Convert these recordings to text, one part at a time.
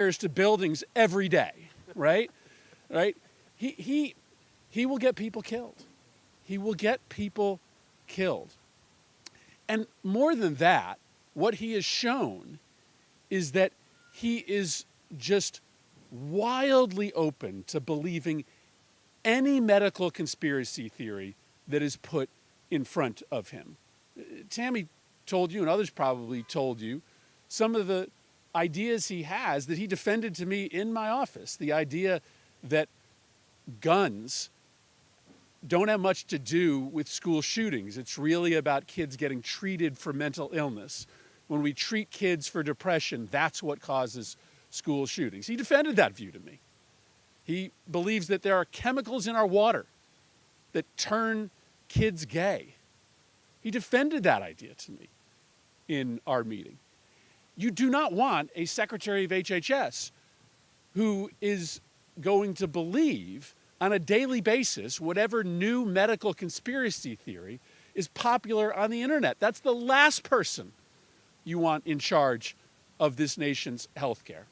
to buildings every day, right? Right? He will get people killed. He will get people killed. And more than that, what he has shown is that he is just wildly open to believing any medical conspiracy theory that is put in front of him. Tammy told you, and others probably told you, some of the ideas he has that he defended to me in my office. The idea that guns don't have much to do with school shootings. It's really about kids getting treated for mental illness. When we treat kids for depression, that's what causes school shootings. He defended that view to me. He believes that there are chemicals in our water that turn kids gay. He defended that idea to me in our meeting. You do not want a secretary of HHS who is going to believe on a daily basis whatever new medical conspiracy theory is popular on the internet. That's the last person you want in charge of this nation's healthcare.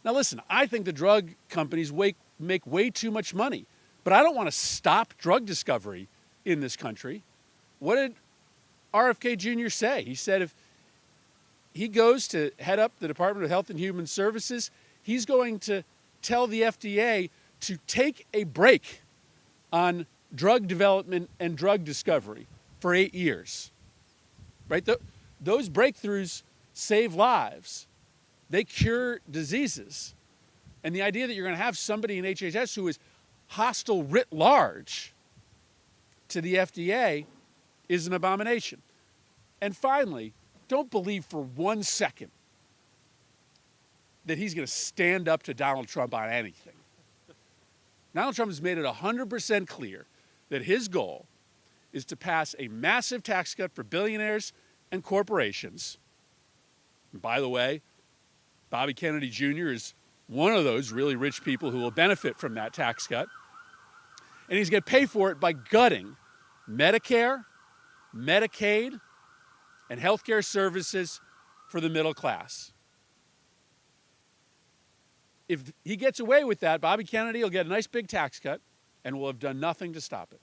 Now listen, I think the drug companies make way too much money, but I don't want to stop drug discovery in this country. What did RFK Jr. say? He said if he goes to head up the Department of Health and Human Services, he's going to tell the FDA to take a break on drug development and drug discovery for 8 years. Right? Those breakthroughs save lives. They cure diseases. And the idea that you're going to have somebody in HHS who is hostile writ large to the FDA is an abomination. And finally, don't believe for 1 second that he's going to stand up to Donald Trump on anything. Donald Trump has made it 100% clear that his goal is to pass a massive tax cut for billionaires and corporations. And by the way, Bobby Kennedy Jr. is one of those really rich people who will benefit from that tax cut. And he's going to pay for it by gutting Medicare, Medicaid, and healthcare services for the middle class. If he gets away with that, Bobby Kennedy will get a nice big tax cut and will have done nothing to stop it.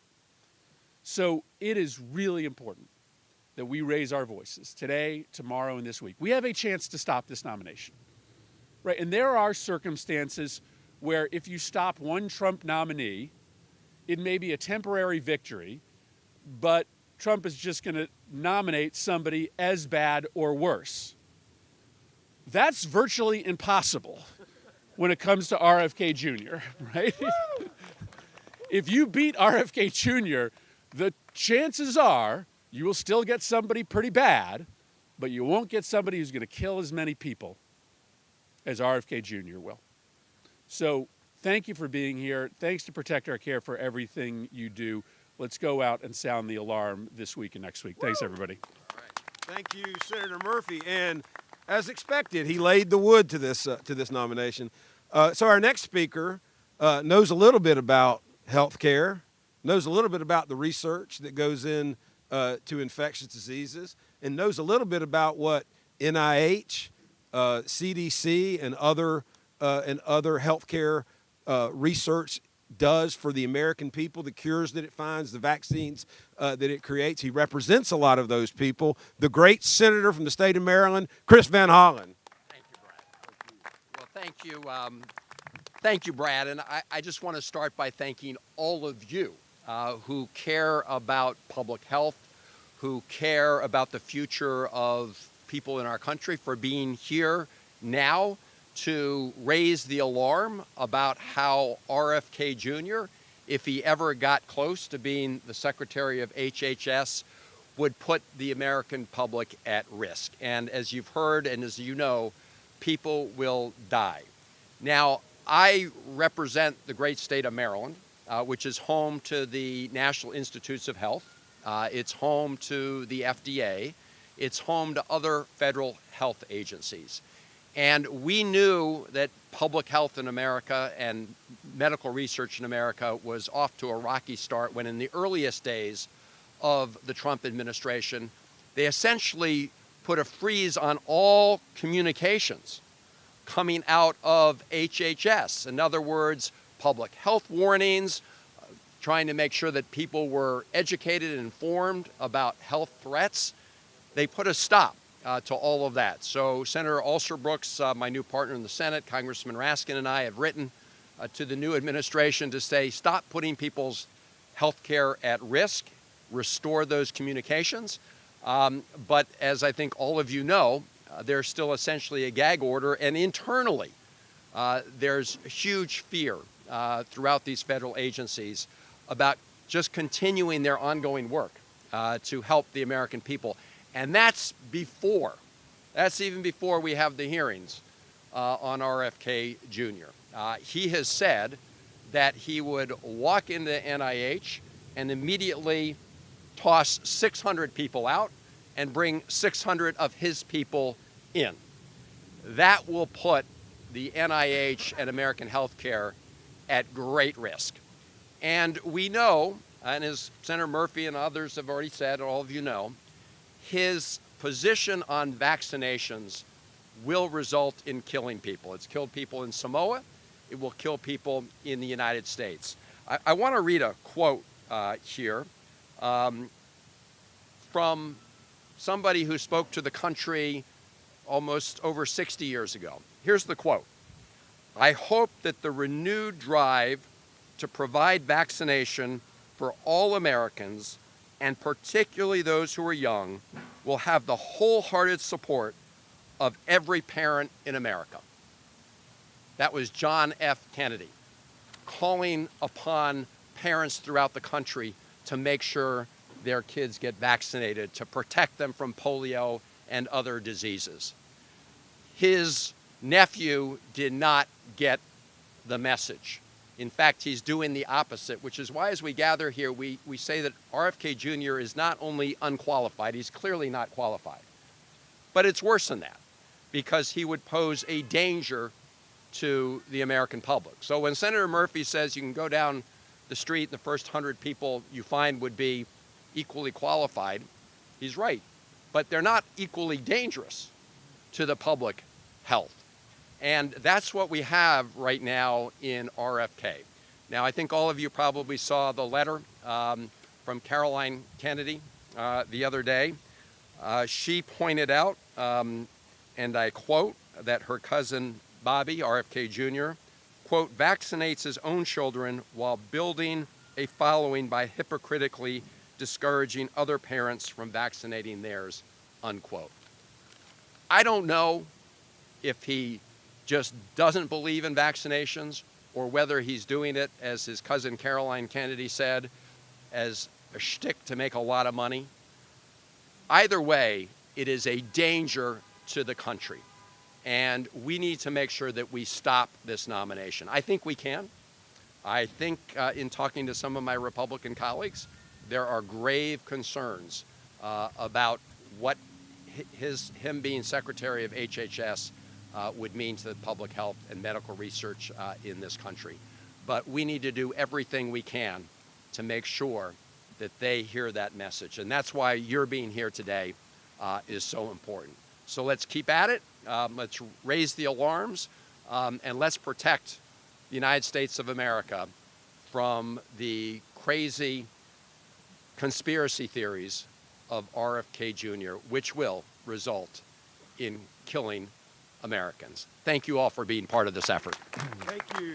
So it is really important that we raise our voices today, tomorrow, and this week. We have a chance to stop this nomination. Right? And there are circumstances where if you stop one Trump nominee, it may be a temporary victory, but Trump is just going to nominate somebody as bad or worse. That's virtually impossible when it comes to RFK Jr., right? If you beat RFK Jr., the chances are you will still get somebody pretty bad, but you won't get somebody who's going to kill as many people as RFK Jr. will. So thank you for being here. Thanks to Protect Our Care for everything you do. Let's go out and sound the alarm this week and next week. Thanks, everybody. All right. Thank you, Senator Murphy. And as expected, he laid the wood to this nomination. So our next speaker knows a little bit about health care, knows a little bit about the research that goes in to infectious diseases, and knows a little bit about what NIH, CDC, and other healthcare research does for the American people, the cures that it finds, the vaccines that it creates. He represents a lot of those people. The great senator from the state of Maryland, Chris Van Hollen. Thank you, Brad. Well, thank you. Thank you, Brad. And I just want to start by thanking all of you who care about public health, who care about the future of people in our country, for being here now to raise the alarm about how RFK Jr., if he ever got close to being the Secretary of HHS, would put the American public at risk. And as you've heard and as you know, people will die. Now, I represent the great state of Maryland, which is home to the National Institutes of Health. It's home to the FDA. It's home to other federal health agencies. And we knew that public health in America and medical research in America was off to a rocky start when in the earliest days of the Trump administration, they essentially put a freeze on all communications coming out of HHS. In other words, public health warnings, trying to make sure that people were educated and informed about health threats. They put a stop to all of that. So Senator Alsterbrooks, my new partner in the Senate, Congressman Raskin and I have written to the new administration to say, stop putting people's health care at risk, restore those communications. But as I think all of you know, there's still essentially a gag order, and internally, there's huge fear throughout these federal agencies about just continuing their ongoing work to help the American people. And that's even before we have the hearings on RFK Jr. He has said that he would walk into NIH and immediately toss 600 people out and bring 600 of his people in. That will put the NIH and American healthcare at great risk. And we know, and as Senator Murphy and others have already said, and all of you know, his position on vaccinations will result in killing people. It's killed people in Samoa. It will kill people in the United States. I want to read a quote here from somebody who spoke to the country almost over 60 years ago. Here's the quote. "I hope that the renewed drive to provide vaccination for all Americans, and particularly those who are young, will have the wholehearted support of every parent in America." That was John F. Kennedy calling upon parents throughout the country to make sure their kids get vaccinated to protect them from polio and other diseases. His nephew did not get the message. In fact, he's doing the opposite, which is why as we gather here, we say that RFK Jr. is not only unqualified, he's clearly not qualified, but it's worse than that because he would pose a danger to the American public. So when Senator Murphy says you can go down the street and the first 100 people you find would be equally qualified, he's right. But they're not equally dangerous to the public health. And that's what we have right now in RFK. Now, I think all of you probably saw the letter from Caroline Kennedy the other day. She pointed out, and I quote, that her cousin Bobby, RFK Jr., quote, vaccinates his own children while building a following by hypocritically discouraging other parents from vaccinating theirs, unquote. I don't know if he just doesn't believe in vaccinations or whether he's doing it, as his cousin Caroline Kennedy said, as a shtick to make a lot of money. Either way, it is a danger to the country. And we need to make sure that we stop this nomination. I think we can. I think in talking to some of my Republican colleagues, there are grave concerns about what him being Secretary of HHS would mean to the public health and medical research in this country. But we need to do everything we can to make sure that they hear that message. And that's why your being here today is so important. So let's keep at it. Let's raise the alarms, and let's protect the United States of America from the crazy conspiracy theories of RFK Jr., which will result in killing Americans. Thank you all for being part of this effort. Thank you.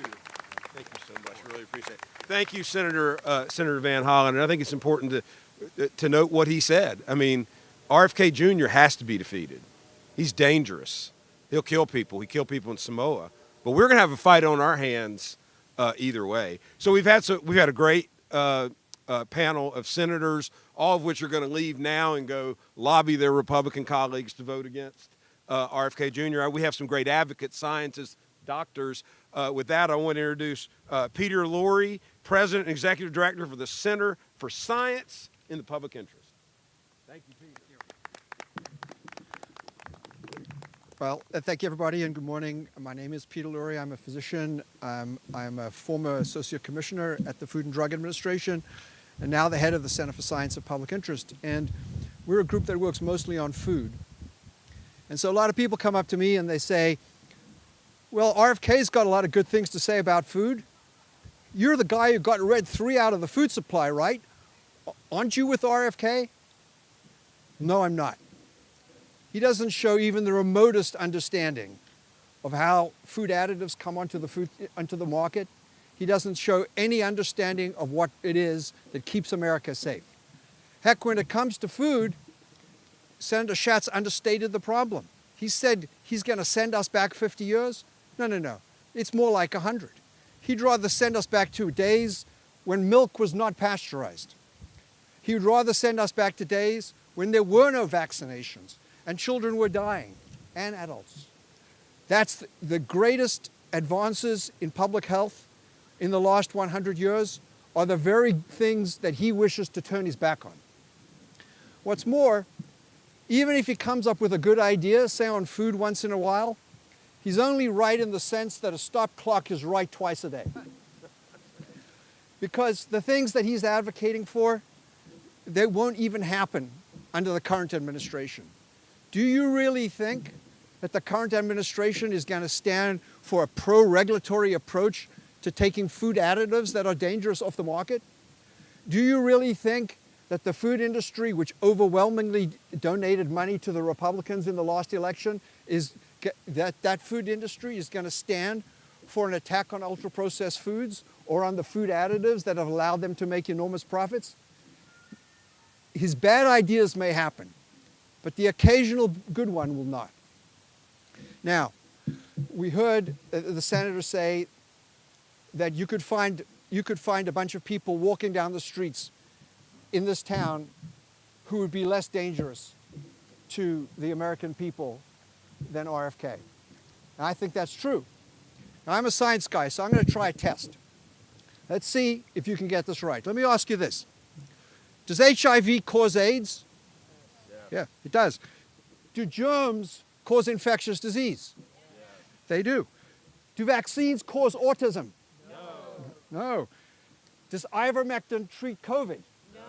Thank you so much. Really appreciate it. Thank you, Senator Van Hollen. And I think it's important to note what he said. I mean, RFK Jr. has to be defeated. He's dangerous. He'll kill people. He killed people in Samoa. But we're going to have a fight on our hands either way. So we've had a great panel of senators, all of which are going to leave now and go lobby their Republican colleagues to vote against RFK Jr. We have some great advocates, scientists, doctors. With that, I want to introduce Peter Lorre, President and Executive Director for the Center for Science in the Public Interest. Thank you, Peter. Well, thank you, everybody, and good morning. My name is Peter Lorre. I'm a physician. I'm a former Associate Commissioner at the Food and Drug Administration, and now the head of the Center for Science of Public Interest. And we're a group that works mostly on food. And so a lot of people come up to me and they say, Well, RFK's got a lot of good things to say about food. You're the guy who got red 3 out of the food supply, right? Aren't you with RFK? No, I'm not. He doesn't show even the remotest understanding of how food additives come onto the market. He doesn't show any understanding of what it is that keeps America safe. Heck, when it comes to food, Senator Schatz understated the problem. He said he's going to send us back 50 years. No. It's more like 100. He'd rather send us back to days when milk was not pasteurized. He would rather send us back to days when there were no vaccinations and children were dying, and adults. That's the greatest advances in public health in the last 100 years are the very things that he wishes to turn his back on. What's more, even if he comes up with a good idea, say on food once in a while, he's only right in the sense that a stop clock is right twice a day. Because the things that he's advocating for, they won't even happen under the current administration. Do you really think that the current administration is going to stand for a pro-regulatory approach to taking food additives that are dangerous off the market? Do you really think that the food industry, which overwhelmingly donated money to the Republicans in the last election, that food industry is going to stand for an attack on ultra-processed foods or on the food additives that have allowed them to make enormous profits? His bad ideas may happen, but the occasional good one will not. Now, we heard the senator say that you could find a bunch of people walking down the streets in this town who would be less dangerous to the American people than RFK. And I think that's true. Now, I'm a science guy, so I'm going to try a test. Let's see if you can get this right. Let me ask you this. Does HIV cause AIDS? Yeah, it does. Do germs cause infectious disease? They do. Do vaccines cause autism? No. Does ivermectin treat COVID? No.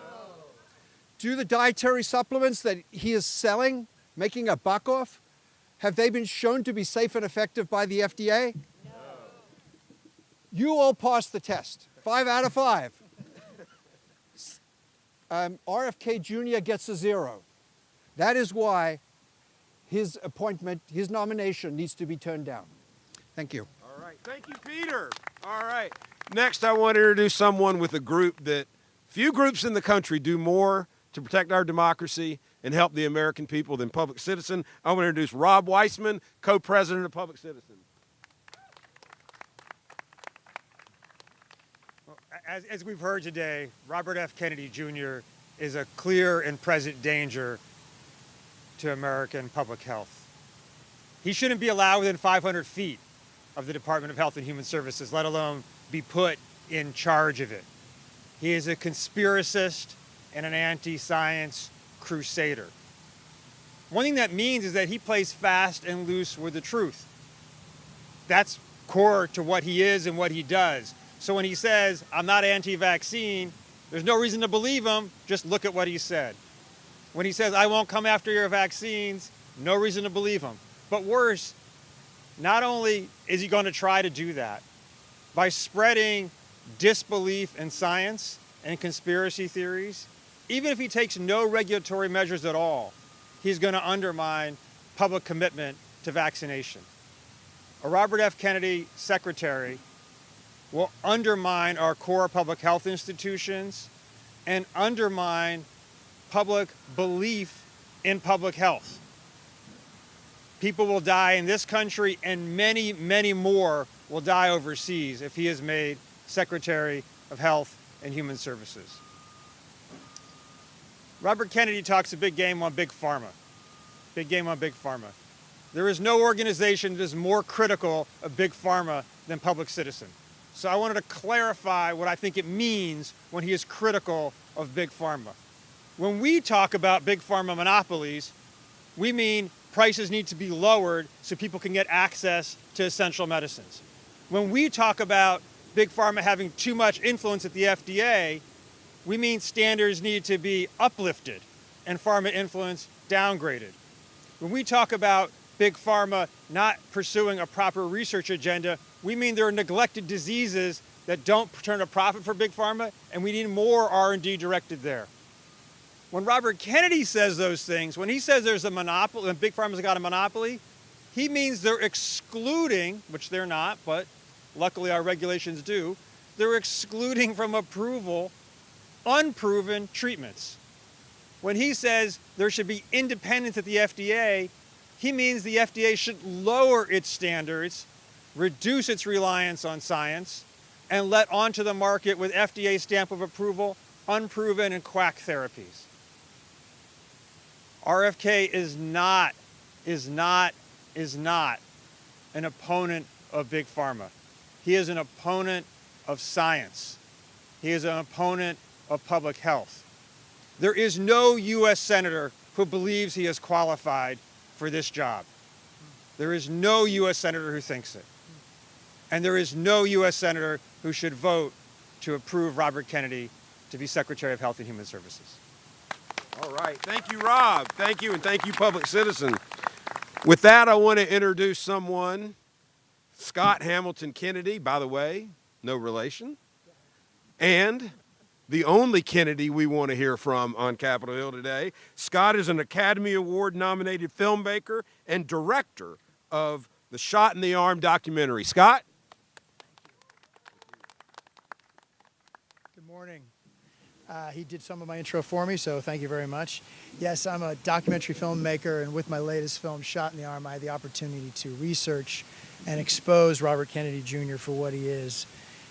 Do the dietary supplements that he is selling, making a buck off, have they been shown to be safe and effective by the FDA? No. You all passed the test. 5 out of 5. RFK Jr. gets a 0. That is why his appointment, his nomination needs to be turned down. Thank you. All right. Thank you, Peter. All right. Next, I want to introduce someone with a group that few groups in the country do more to protect our democracy and help the American people than Public Citizen. I want to introduce Rob Weissman, co-president of Public Citizen. Well, as we've heard today, Robert F. Kennedy Jr. is a clear and present danger to American public health. He shouldn't be allowed within 500 feet of the Department of Health and Human Services, let alone be put in charge of it. He is a conspiracist and an anti-science crusader. One thing that means is that he plays fast and loose with the truth. That's core to what he is and what he does. So when he says, I'm not anti-vaccine, there's no reason to believe him, just look at what he said. When he says, I won't come after your vaccines, no reason to believe him. But worse, not only is he going to try to do that, by spreading disbelief in science and conspiracy theories, even if he takes no regulatory measures at all, he's going to undermine public commitment to vaccination. A Robert F. Kennedy secretary will undermine our core public health institutions and undermine public belief in public health. People will die in this country and many, many more will die overseas if he is made Secretary of Health and Human Services. Robert Kennedy talks a big game on big pharma. Big game on big pharma. There is no organization that is more critical of big pharma than Public Citizen. So I wanted to clarify what I think it means when he is critical of big pharma. When we talk about big pharma monopolies, we mean prices need to be lowered so people can get access to essential medicines. When we talk about big pharma having too much influence at the FDA, we mean standards need to be uplifted and pharma influence downgraded. When we talk about Big Pharma not pursuing a proper research agenda. We mean there are neglected diseases that don't turn a profit for Big Pharma, and we need more R&D directed there. When Robert Kennedy says those things, when he says there's a monopoly, and Big Pharma's got a monopoly, he means they're excluding, which they're not, but luckily our regulations do, they're excluding from approval unproven treatments. When he says there should be independence at the FDA, he means the FDA should lower its standards, reduce its reliance on science, and let onto the market with FDA stamp of approval unproven and quack therapies. RFK is not an opponent of Big Pharma. He is an opponent of science. He is an opponent of public health. There is no U.S. senator who believes he is qualified for this job. There is no U.S. senator who thinks it. And there is no U.S. senator who should vote to approve Robert Kennedy to be Secretary of Health and Human Services. All right. Thank you, Rob. Thank you, and thank you, Public Citizen. With that, I want to introduce someone, Scott Hamilton Kennedy, by the way, no relation, and the only Kennedy we want to hear from on Capitol Hill today. Scott is an Academy Award-nominated filmmaker and director of the Shot in the Arm documentary. Scott? Good morning. He did some of my intro for me, so thank you very much. Yes, I'm a documentary filmmaker, and with my latest film, Shot in the Arm, I had the opportunity to research and expose Robert Kennedy Jr. for what he is.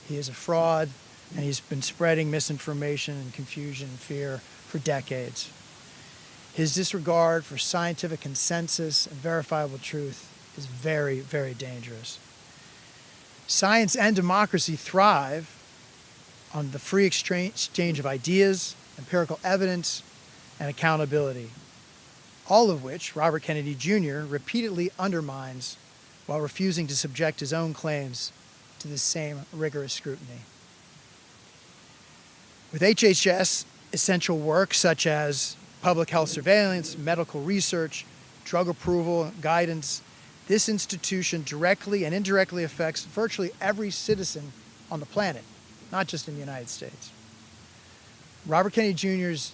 He is a fraud, and he's been spreading misinformation and confusion and fear for decades. His disregard for scientific consensus and verifiable truth is very, very dangerous. Science and democracy thrive on the free exchange of ideas, empirical evidence, and accountability, all of which Robert Kennedy Jr. repeatedly undermines while refusing to subject his own claims to the same rigorous scrutiny. With HHS, essential work such as public health surveillance, medical research, drug approval, guidance, this institution directly and indirectly affects virtually every citizen on the planet, not just in the United States. Robert Kennedy Jr.'s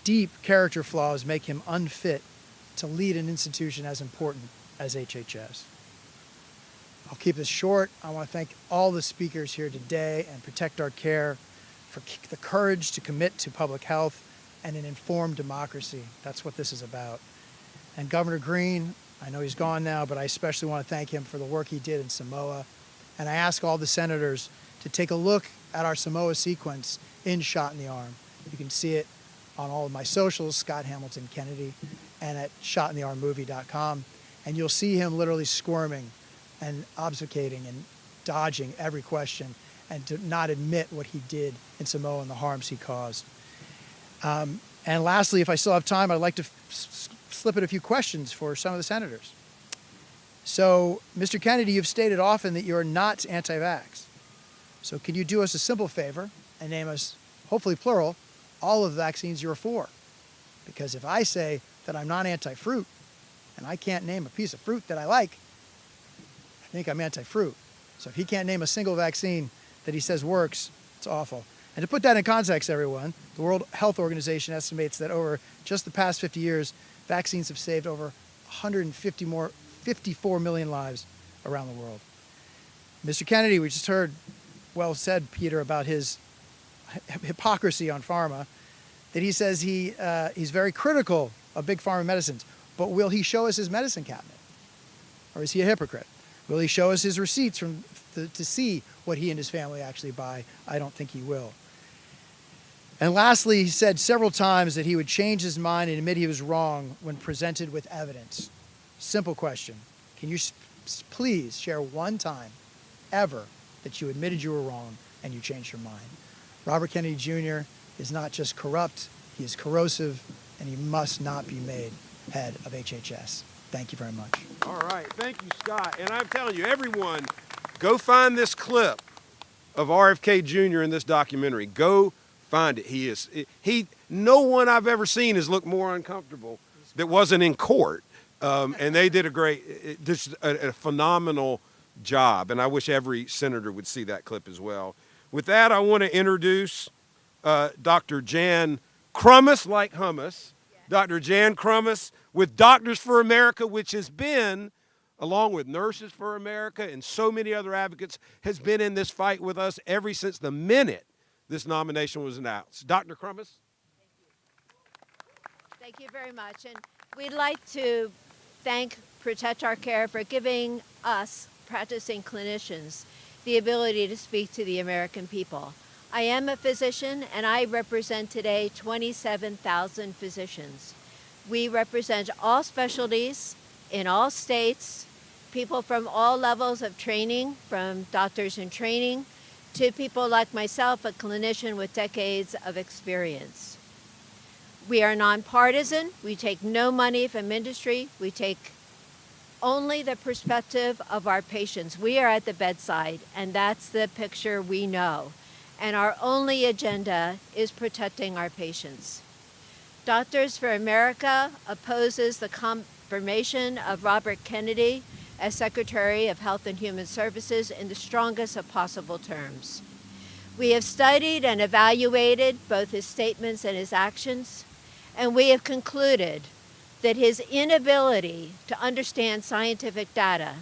deep character flaws make him unfit to lead an institution as important as HHS. I'll keep this short. I want to thank all the speakers here today and Protect Our Care for the courage to commit to public health and an informed democracy. That's what this is about. And Governor Green, I know he's gone now, but I especially want to thank him for the work he did in Samoa. And I ask all the senators to take a look at our Samoa sequence in Shot in the Arm. You can see it on all of my socials, Scott Hamilton Kennedy, and at shotinthearmmovie.com. And you'll see him literally squirming and obfuscating and dodging every question and to not admit what he did in Samoa and the harms he caused. And lastly, if I still have time, I'd like to slip in a few questions for some of the senators. So, Mr. Kennedy, you've stated often that you're not anti-vax. So can you do us a simple favor and name us, hopefully plural, all of the vaccines you're for? Because if I say that I'm not anti-fruit and I can't name a piece of fruit that I like, I think I'm anti-fruit. So if he can't name a single vaccine that he says works, it's awful. And to put that in context, everyone, the World Health Organization estimates that over just the past 50 years, vaccines have saved over 54 million lives around the world. Mr. Kennedy, we just heard, well said, Peter, about his hypocrisy on pharma, that he says he's very critical of big pharma medicines. But will he show us his medicine cabinet? Or is he a hypocrite? Will he show us his receipts to see what he and his family actually buy? I don't think he will. And lastly, he said several times that he would change his mind and admit he was wrong when presented with evidence. Simple question. Can you please share one time ever that you admitted you were wrong and you changed your mind? Robert Kennedy Jr. is not just corrupt, he is corrosive, and he must not be made head of HHS. Thank you very much. All right. Thank you, Scott. And I'm telling you, everyone, go find this clip of RFK Jr. in this documentary. Go find it. No one I've ever seen has looked more uncomfortable that wasn't in court And they did just a phenomenal job. And I wish every senator would see that clip as well. With that, I want to introduce Dr. Jan Crummas, like hummus. Dr. Jan Crummas with Doctors for America, which has been, along with Nurses for America and so many other advocates, has been in this fight with us ever since the minute this nomination was announced. Dr. Crummas? Thank you very much. And we'd like to thank Protect Our Care for giving us, practicing clinicians, the ability to speak to the American people. I am a physician, and I represent today 27,000 physicians. We represent all specialties in all states, people from all levels of training, from doctors in training to people like myself, a clinician with decades of experience. We are nonpartisan. We take no money from industry. We take only the perspective of our patients. We are at the bedside, and that's the picture we know. And our only agenda is protecting our patients. Doctors for America opposes the confirmation of Robert Kennedy as Secretary of Health and Human Services in the strongest of possible terms. We have studied and evaluated both his statements and his actions, and we have concluded that his inability to understand scientific data,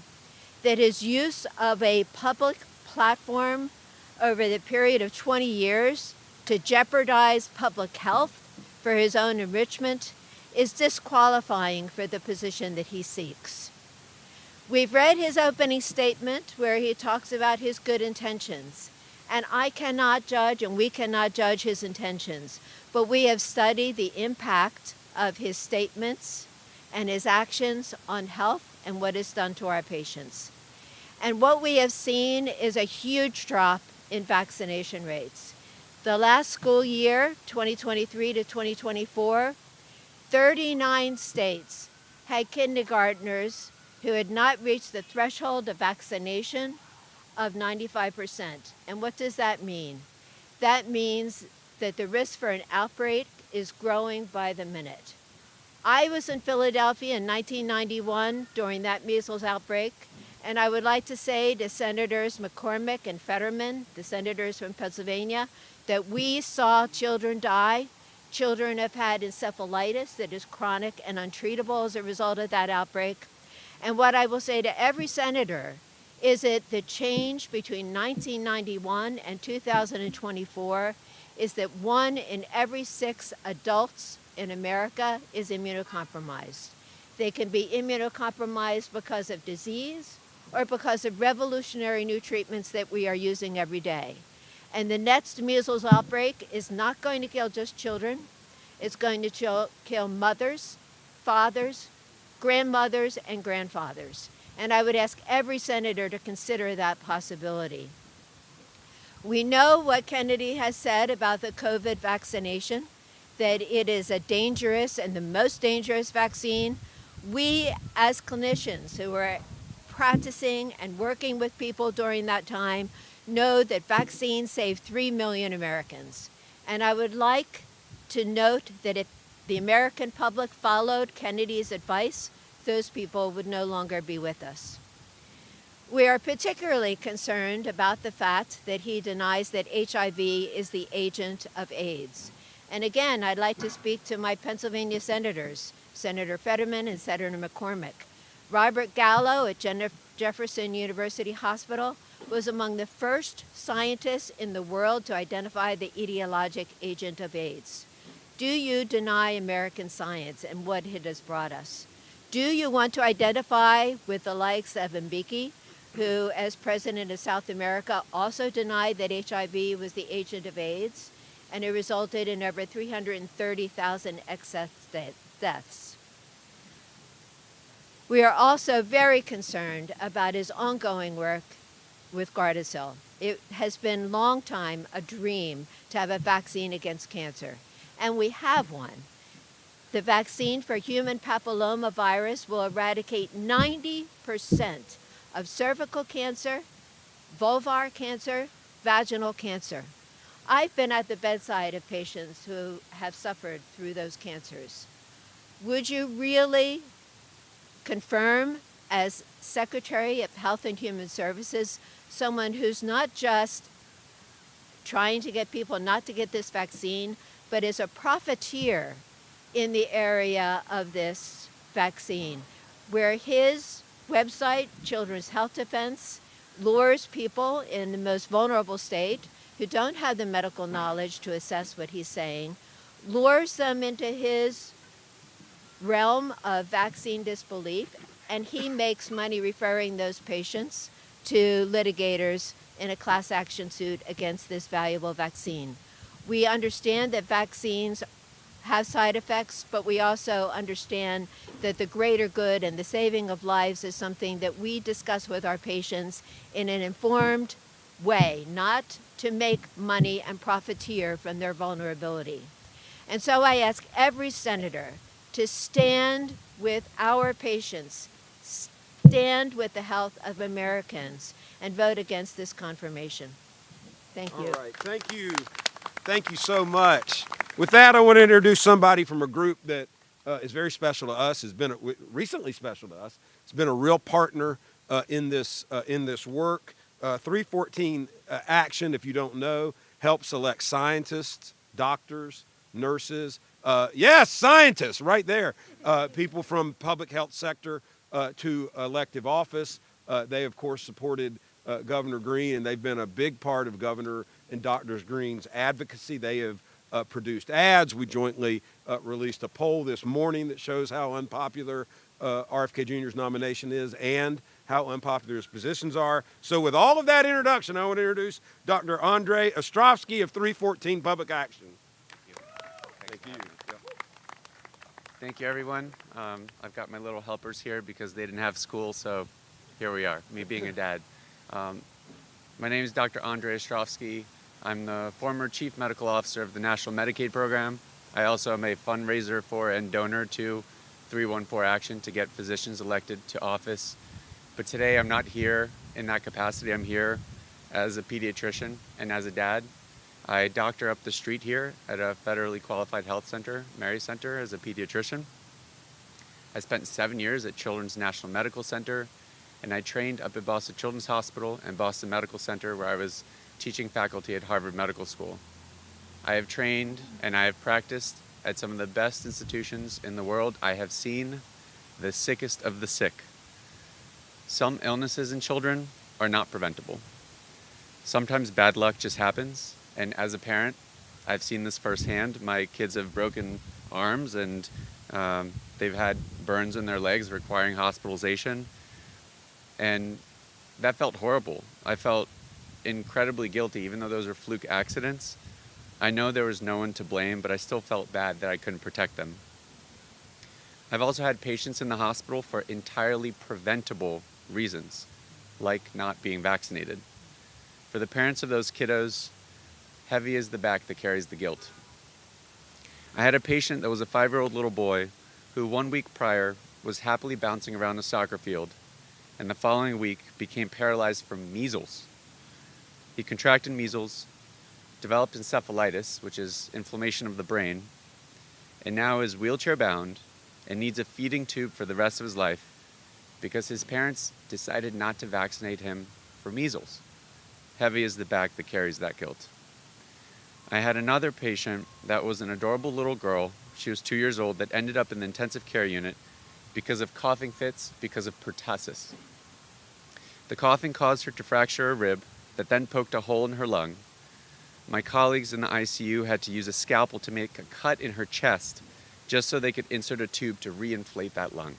that his use of a public platform over the period of 20 years to jeopardize public health for his own enrichment is disqualifying for the position that he seeks. We've read his opening statement where he talks about his good intentions, and I cannot judge and we cannot judge his intentions, but we have studied the impact of his statements and his actions on health and what is done to our patients. And what we have seen is a huge drop in vaccination rates. The last school year, 2023 to 2024, 39 states had kindergartners who had not reached the threshold of vaccination of 95%. And what does that mean? That means that the risk for an outbreak is growing by the minute. I was in Philadelphia in 1991 during that measles outbreak, and I would like to say to Senators McCormick and Fetterman, the senators from Pennsylvania, that we saw children die. Children have had encephalitis that is chronic and untreatable as a result of that outbreak. And what I will say to every senator is that the change between 1991 and 2024 is that 1 in every 6 adults in America is immunocompromised. They can be immunocompromised because of disease or because of revolutionary new treatments that we are using every day. And the next measles outbreak is not going to kill just children. It's going to kill mothers, fathers, grandmothers, and grandfathers. And I would ask every senator to consider that possibility. We know what Kennedy has said about the COVID vaccination, that it is a dangerous and the most dangerous vaccine. We, as clinicians who are practicing and working with people during that time, know that vaccines saved 3 million Americans. And I would like to note that if the American public followed Kennedy's advice, those people would no longer be with us. We are particularly concerned about the fact that he denies that HIV is the agent of AIDS. And again, I'd like to speak to my Pennsylvania senators, Senator Fetterman and Senator McCormick. Robert Gallo at Jefferson University Hospital was among the first scientists in the world to identify the etiologic agent of AIDS. Do you deny American science and what it has brought us? Do you want to identify with the likes of Mbeki, who, as president of South America, also denied that HIV was the agent of AIDS, and it resulted in over 330,000 excess deaths? We are also very concerned about his ongoing work with Gardasil. It has been a long time a dream to have a vaccine against cancer, and we have one. The vaccine for human papillomavirus will eradicate 90% of cervical cancer, vulvar cancer, vaginal cancer. I've been at the bedside of patients who have suffered through those cancers. Would you really confirm as Secretary of Health and Human Services someone who's not just trying to get people not to get this vaccine, but is a profiteer in the area of this vaccine, where his website, Children's Health Defense, lures people in the most vulnerable state who don't have the medical knowledge to assess what he's saying, lures them into his realm of vaccine disbelief, and he makes money referring those patients to litigators in a class action suit against this valuable vaccine. We understand that vaccines have side effects, but we also understand that the greater good and the saving of lives is something that we discuss with our patients in an informed way, not to make money and profiteer from their vulnerability. And so I ask every senator to stand with our patients, stand with the health of Americans, and vote against this confirmation. Thank you. All right, thank you. Thank you so much. With that, I want to introduce somebody from a group that is very special to us, has been recently special to us. It's been a real partner in this work. 314 Action, if you don't know, helps select scientists, doctors, nurses. Yes, scientists, right there. People from public health sector to elective office. They, of course, supported Governor Green, and they've been a big part of Governor and Dr. Green's advocacy. They have produced ads. We jointly released a poll this morning that shows how unpopular RFK Jr.'s nomination is and how unpopular his positions are. So with all of that introduction, I want to introduce Dr. Andre Ostrovsky of 314 Public Action. Thank you. Thank you, everyone. I've got my little helpers here because they didn't have school, so here we are, me being a dad. My name is Dr. Andre Ostrovsky. I'm the former Chief Medical Officer of the National Medicaid Program. I also am a fundraiser for and donor to 314 Action to get physicians elected to office. But today I'm not here in that capacity. I'm here as a pediatrician and as a dad. I doctor up the street here at a federally qualified health center, Mary Center, as a pediatrician. I spent 7 years at Children's National Medical Center, and I trained up at Boston Children's Hospital and Boston Medical Center, where I was teaching faculty at Harvard Medical School. I have trained and I have practiced at some of the best institutions in the world. I have seen the sickest of the sick. Some illnesses in children are not preventable. Sometimes bad luck just happens, and as a parent, I've seen this firsthand. My kids have broken arms and they've had burns in their legs requiring hospitalization, and that felt horrible. I felt incredibly guilty, even though those are fluke accidents. I know there was no one to blame, but I still felt bad that I couldn't protect them. I've also had patients in the hospital for entirely preventable reasons, like not being vaccinated. For the parents of those kiddos, heavy is the back that carries the guilt. I had a patient that was a 5-year-old little boy who 1 week prior was happily bouncing around a soccer field, and the following week became paralyzed from measles. He contracted measles, developed encephalitis, which is inflammation of the brain, and now is wheelchair bound and needs a feeding tube for the rest of his life because his parents decided not to vaccinate him for measles. Heavy is the back that carries that guilt. I had another patient that was an adorable little girl. She was 2 years old that ended up in the intensive care unit because of coughing fits because of pertussis. The coughing caused her to fracture a rib that then poked a hole in her lung. My colleagues in the ICU had to use a scalpel to make a cut in her chest just so they could insert a tube to reinflate that lung.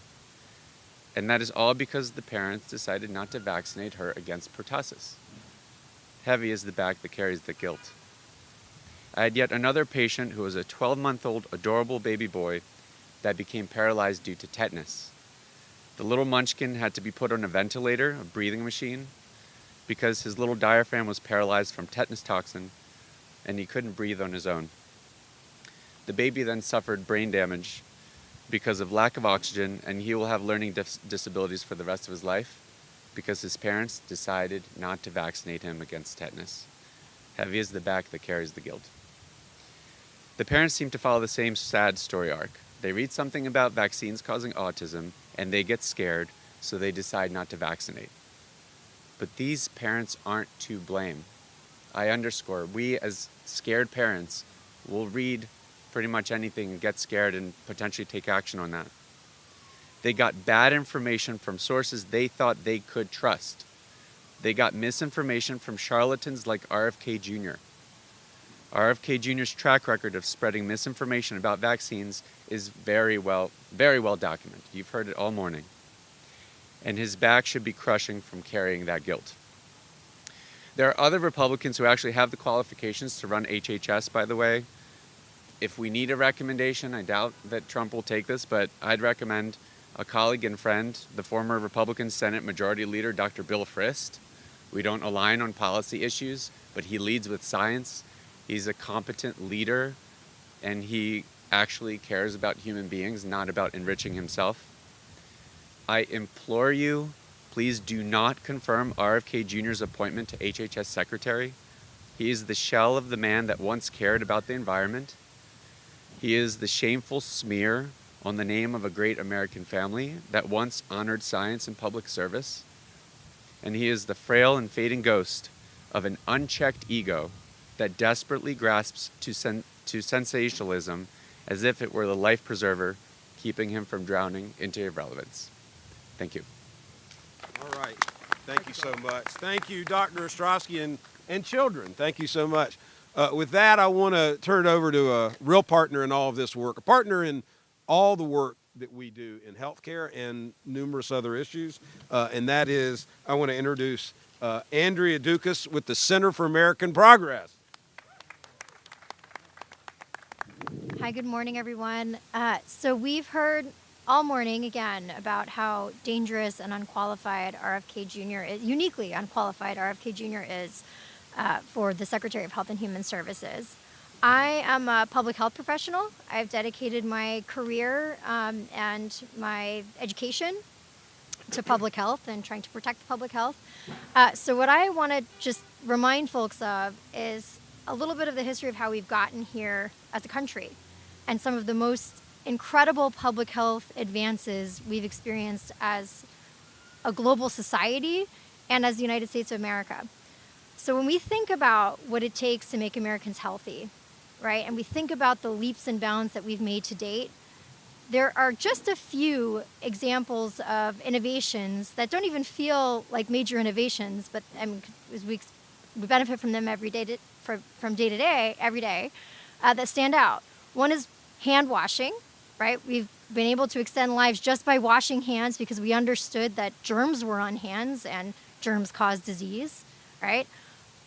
And that is all because the parents decided not to vaccinate her against pertussis. Heavy is the back that carries the guilt. I had yet another patient who was a 12-month-old adorable baby boy that became paralyzed due to tetanus. The little munchkin had to be put on a ventilator, a breathing machine, because his little diaphragm was paralyzed from tetanus toxin and he couldn't breathe on his own. The baby then suffered brain damage because of lack of oxygen, and he will have learning disabilities for the rest of his life because his parents decided not to vaccinate him against tetanus. Heavy is the back that carries the guilt. The parents seem to follow the same sad story arc. They read something about vaccines causing autism, and they get scared, so they decide not to vaccinate. But these parents aren't to blame. I underscore, we as scared parents will read pretty much anything and get scared and potentially take action on that. They got bad information from sources they thought they could trust. They got misinformation from charlatans like RFK Jr. RFK Jr.'s track record of spreading misinformation about vaccines is very well documented. You've heard it all morning. And his back should be crushing from carrying that guilt. There are other Republicans who actually have the qualifications to run HHS, by the way. If we need a recommendation, I doubt that Trump will take this, but I'd recommend a colleague and friend, the former Republican Senate Majority Leader, Dr. Bill Frist. We don't align on policy issues, but he leads with science. He's a competent leader, and he actually cares about human beings, not about enriching himself. I implore you, please do not confirm RFK Jr.'s appointment to HHS Secretary. He is the shell of the man that once cared about the environment. He is the shameful smear on the name of a great American family that once honored science and public service. And he is the frail and fading ghost of an unchecked ego that desperately grasps to sensationalism as if it were the life preserver, keeping him from drowning into irrelevance. Thank you. All right. Thank you so much. Thank you, Dr. Ostrowski and children. Thank you so much. With that, I want to turn it over to a real partner in all of this work, a partner in all the work that we do in healthcare and numerous other issues, and that is, I want to introduce Andrea Dukas with the Center for American Progress. Hi, good morning, everyone. So we've heard all morning, again, about how dangerous and unqualified RFK Jr. is, uniquely unqualified RFK Jr. is for the Secretary of Health and Human Services. I am a public health professional. I've dedicated my career and my education to public health and trying to protect public health. So what I want to just remind folks of is a little bit of the history of how we've gotten here as a country and some of the most incredible public health advances we've experienced as a global society and as the United States of America. So when we think about what it takes to make Americans healthy, right, and we think about the leaps and bounds that we've made to date, there are just a few examples of innovations that don't even feel like major innovations, but we benefit from them every day, from day to day, every day, that stand out. One is hand washing, right? We've been able to extend lives just by washing hands because we understood that germs were on hands and germs cause disease, right?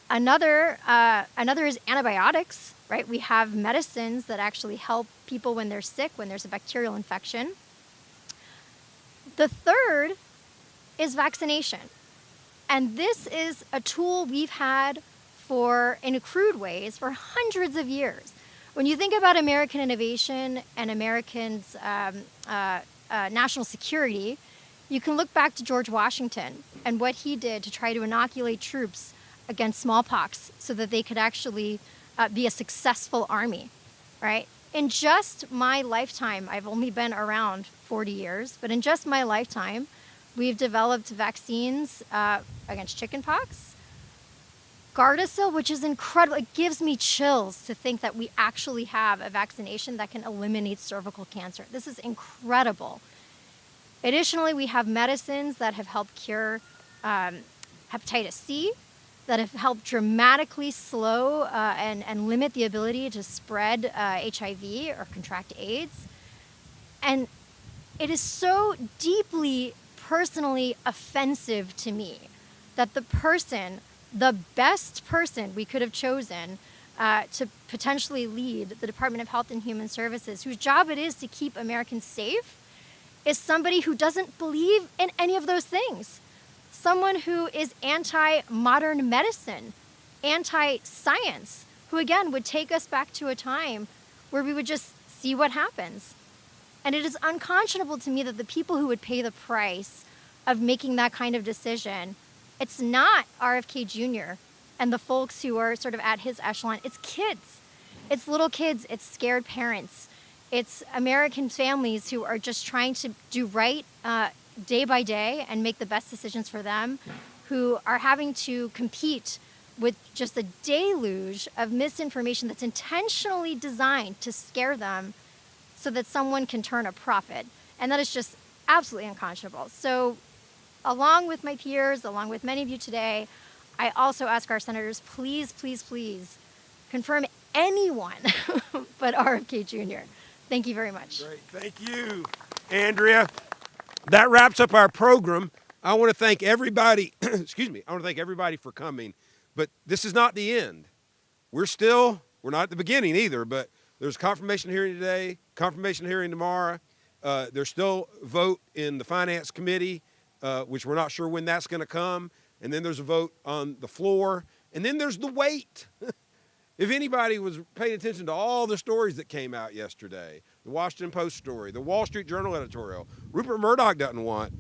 Another is antibiotics, right? We have medicines that actually help people when they're sick, when there's a bacterial infection. The third is vaccination. And this is a tool we've had in crude ways, for hundreds of years. When you think about American innovation and Americans' national security, you can look back to George Washington and what he did to try to inoculate troops against smallpox so that they could actually be a successful army, right? In just my lifetime, I've only been around 40 years, but in just my lifetime, we've developed vaccines against chickenpox, Gardasil, which is incredible. It gives me chills to think that we actually have a vaccination that can eliminate cervical cancer. This is incredible. Additionally, we have medicines that have helped cure hepatitis C, that have helped dramatically slow and limit the ability to spread HIV or contract AIDS. And it is so deeply personally offensive to me that the best person we could have chosen to potentially lead the Department of Health and Human Services, whose job it is to keep Americans safe, is somebody who doesn't believe in any of those things. Someone who is anti-modern medicine, anti-science, who again would take us back to a time where we would just see what happens. And it is unconscionable to me that the people who would pay the price of making that kind of decision, it's not RFK Jr. and the folks who are sort of at his echelon. It's kids. It's little kids. It's scared parents. It's American families who are just trying to do right day by day and make the best decisions for them, who are having to compete with just a deluge of misinformation that's intentionally designed to scare them so that someone can turn a profit. And that is just absolutely unconscionable. So along with my peers, along with many of you today, I also ask our senators, please, please, please confirm anyone but RFK Jr. Thank you very much. Great. Thank you, Andrea. That wraps up our program. I want to thank everybody. Excuse me. I want to thank everybody for coming. But this is not the end. We're not at the beginning either, but there's a confirmation hearing today, confirmation hearing tomorrow. There's still a vote in the Finance Committee, which we're not sure when that's going to come. And then there's a vote on the floor. And then there's the wait. If anybody was paying attention to all the stories that came out yesterday, the Washington Post story, the Wall Street Journal editorial, Rupert Murdoch doesn't want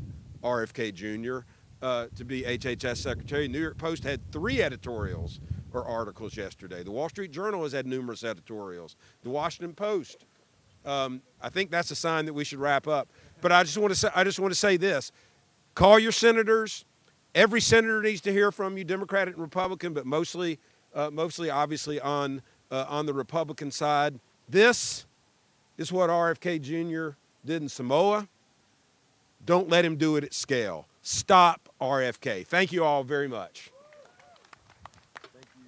RFK Jr. To be HHS Secretary. New York Post had 3 editorials or articles yesterday. The Wall Street Journal has had numerous editorials. The Washington Post. I think that's a sign that we should wrap up. But I just want to say this: call your senators. Every senator needs to hear from you, Democratic and Republican, but mostly obviously on the Republican side. This is what RFK Jr. did in Samoa. Don't let him do it at scale. Stop RFK. Thank you all very much. Thank you.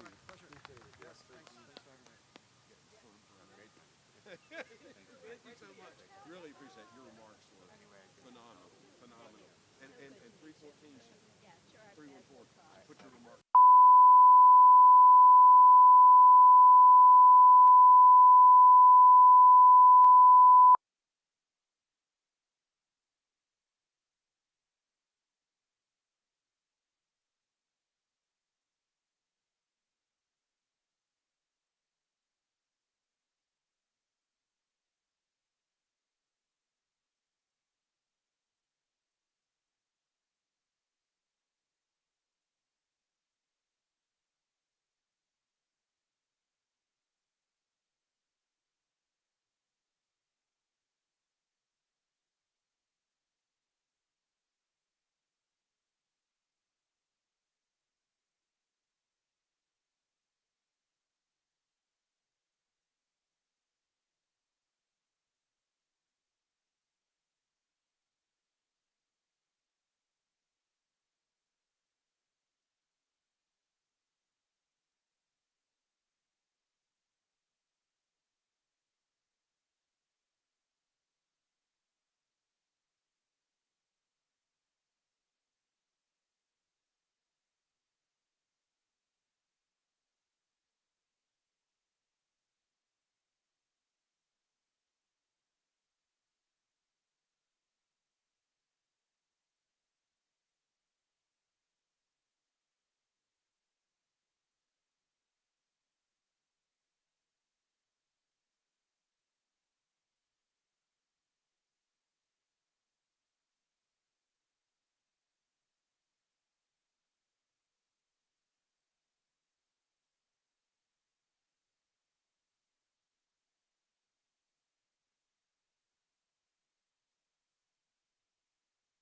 Thank you so much. Really appreciate your remarks. Phenomenal. And 314, 314, put your remarks.